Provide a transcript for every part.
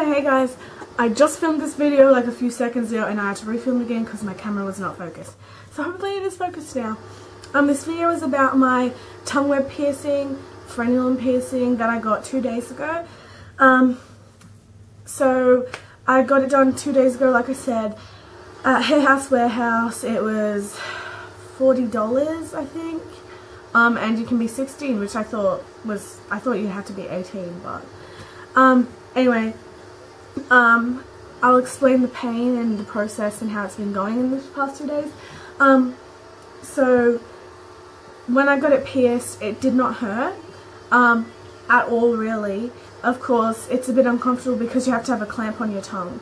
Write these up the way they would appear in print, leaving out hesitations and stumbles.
Okay, hey guys, I just filmed this video like a few seconds ago and I had to refilm again because my camera was not focused. So hopefully it is focused now. This video is about my tongue web piercing, frenulum piercing that I got 2 days ago. So I got it done 2 days ago, like I said, at Hair House Warehouse. It was $40, I think. And you can be 16, which I thought you had to be 18, but anyway, I'll explain the pain and the process and how it's been going in the past 2 days. So when I got it pierced, it did not hurt at all, really. Of course, it's a bit uncomfortable because you have to have a clamp on your tongue,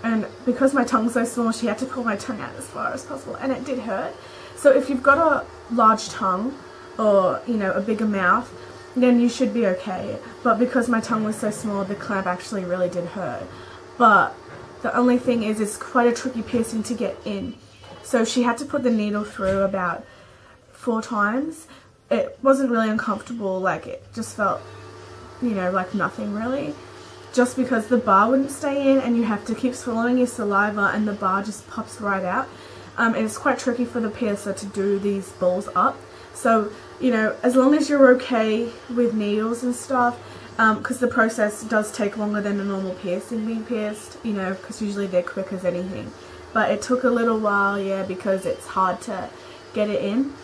and because my tongue's so small, she had to pull my tongue out as far as possible, and it did hurt. So if you've got a large tongue or, you know, a bigger mouth, then you should be okay. But because my tongue was so small, the clamp actually really did hurt. But the only thing is, it's quite a tricky piercing to get in. So she had to put the needle through about 4 times. It wasn't really uncomfortable, like it just felt, you know, like nothing really. Just because the bar wouldn't stay in and you have to keep swallowing your saliva and the bar just pops right out. And it's quite tricky for the piercer to do these balls up. So, you know, as long as you're okay with needles and stuff, because the process does take longer than a normal piercing being pierced, you know, because usually they're quick as anything. But it took a little while, yeah, because it's hard to get it in.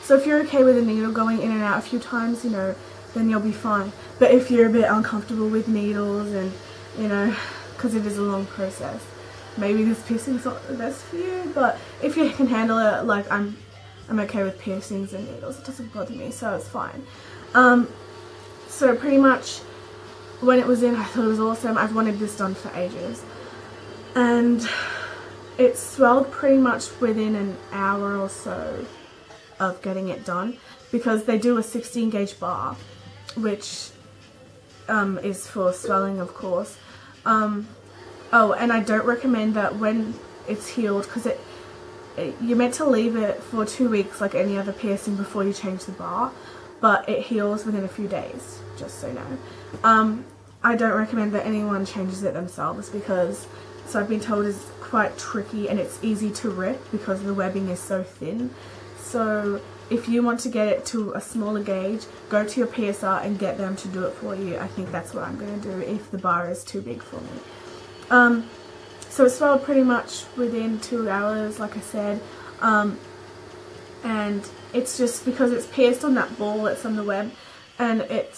So if you're okay with a needle going in and out a few times, you know, then you'll be fine. But if you're a bit uncomfortable with needles and, you know, because it is a long process, maybe this piercing's not the best for you. But if you can handle it, like I'm okay with piercings and needles. It doesn't bother me, so it's fine. So pretty much when it was in, I thought it was awesome. I've wanted this done for ages. And it swelled pretty much within an hour or so of getting it done, because they do a 16 gauge bar, which is for swelling, of course. Oh, and I don't recommend that when it's healed, because you're meant to leave it for 2 weeks like any other piercing before you change the bar, but it heals within a few days, just so you know. I don't recommend that anyone changes it themselves, because, so I've been told, it's quite tricky and it's easy to rip because the webbing is so thin. So if you want to get it to a smaller gauge, go to your piercer and get them to do it for you. I think that's what I'm going to do if the bar is too big for me. So it swelled pretty much within 2 hours, like I said, and it's just because it's pierced on that ball that's on the web, and it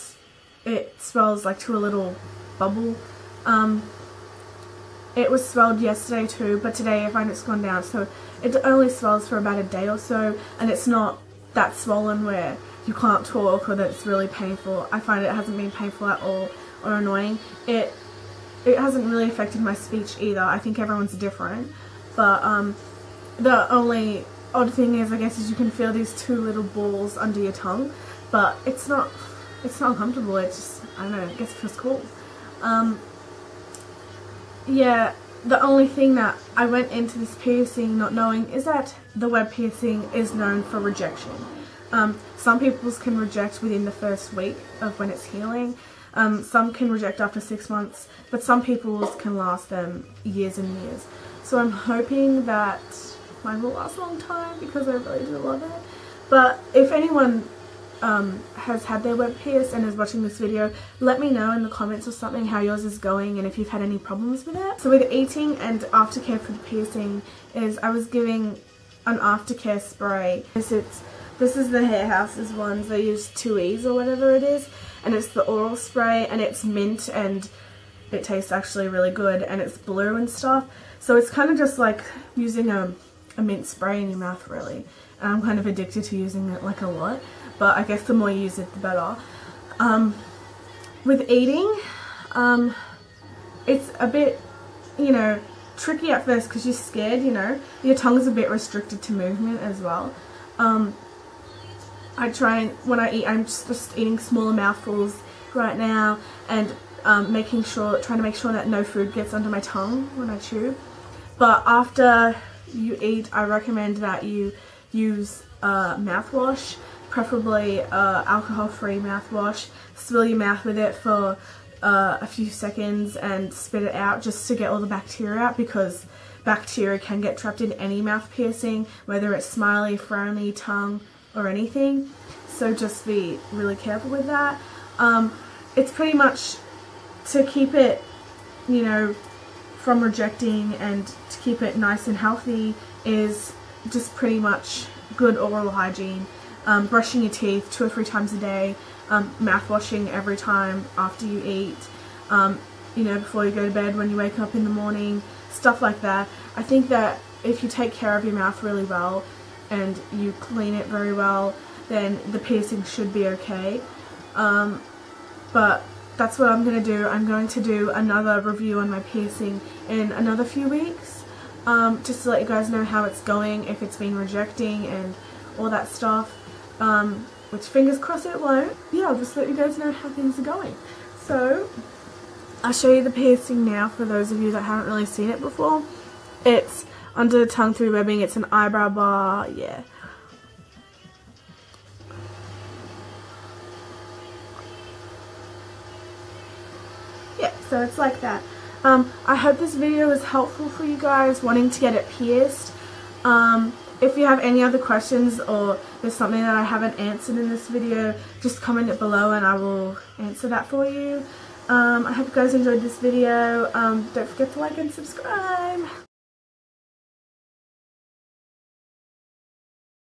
swells like to a little bubble. It was swelled yesterday too, but today I find it's gone down, so it only swells for about a day or so, and it's not that swollen where you can't talk or that it's really painful. I find it hasn't been painful at all or annoying. It hasn't really affected my speech either. I think everyone's different, but the only odd thing is, I guess, is you can feel these 2 little balls under your tongue, but it's not uncomfortable. It's just, I don't know, I guess it feels cool. Yeah, the only thing that I went into this piercing not knowing is that the web piercing is known for rejection. Some people's can reject within the first week of when it's healing. Some can reject after 6 months, but some people's can last them years and years. So I'm hoping that mine will last a long time, because I really do love it. But if anyone has had their web pierced and is watching this video, let me know in the comments or something how yours is going and if you've had any problems with it. So with eating and aftercare for the piercing is, I was giving an aftercare spray. This is the Hair House's ones. They use 2Es or whatever it is, and it's the oral spray, and it's mint, and it tastes actually really good, and it's blue and stuff. So it's kind of just like using a mint spray in your mouth, really. And I'm kind of addicted to using it like a lot, but I guess the more you use it, the better. With eating, it's a bit, you know, tricky at first because you're scared, you know. Your tongue's a bit restricted to movement as well. I try, and when I eat, I'm just eating smaller mouthfuls right now, and trying to make sure that no food gets under my tongue when I chew. But after you eat, I recommend that you use mouthwash, preferably alcohol-free mouthwash. Swill your mouth with it for a few seconds and spit it out just to get all the bacteria out, because bacteria can get trapped in any mouth piercing, whether it's smiley, frowny, tongue or anything. So just be really careful with that. It's pretty much to keep it, you know, from rejecting and to keep it nice and healthy is just pretty much good oral hygiene. Brushing your teeth 2 or 3 times a day, mouth washing every time after you eat, you know, before you go to bed, when you wake up in the morning, stuff like that. I think that if you take care of your mouth really well and you clean it very well, then the piercing should be okay. But that's what I'm going to do. I'm going to do another review on my piercing in another few weeks, just to let you guys know how it's going, if it's been rejecting and all that stuff, which fingers crossed it won't. Yeah, I'll just let you guys know how things are going. So I'll show you the piercing now for those of you that haven't really seen it before. It's under the tongue through webbing. It's an eyebrow bar, yeah. Yeah, so it's like that. I hope this video was helpful for you guys wanting to get it pierced. If you have any other questions or there's something that I haven't answered in this video, just comment it below and I will answer that for you. I hope you guys enjoyed this video. Don't forget to like and subscribe.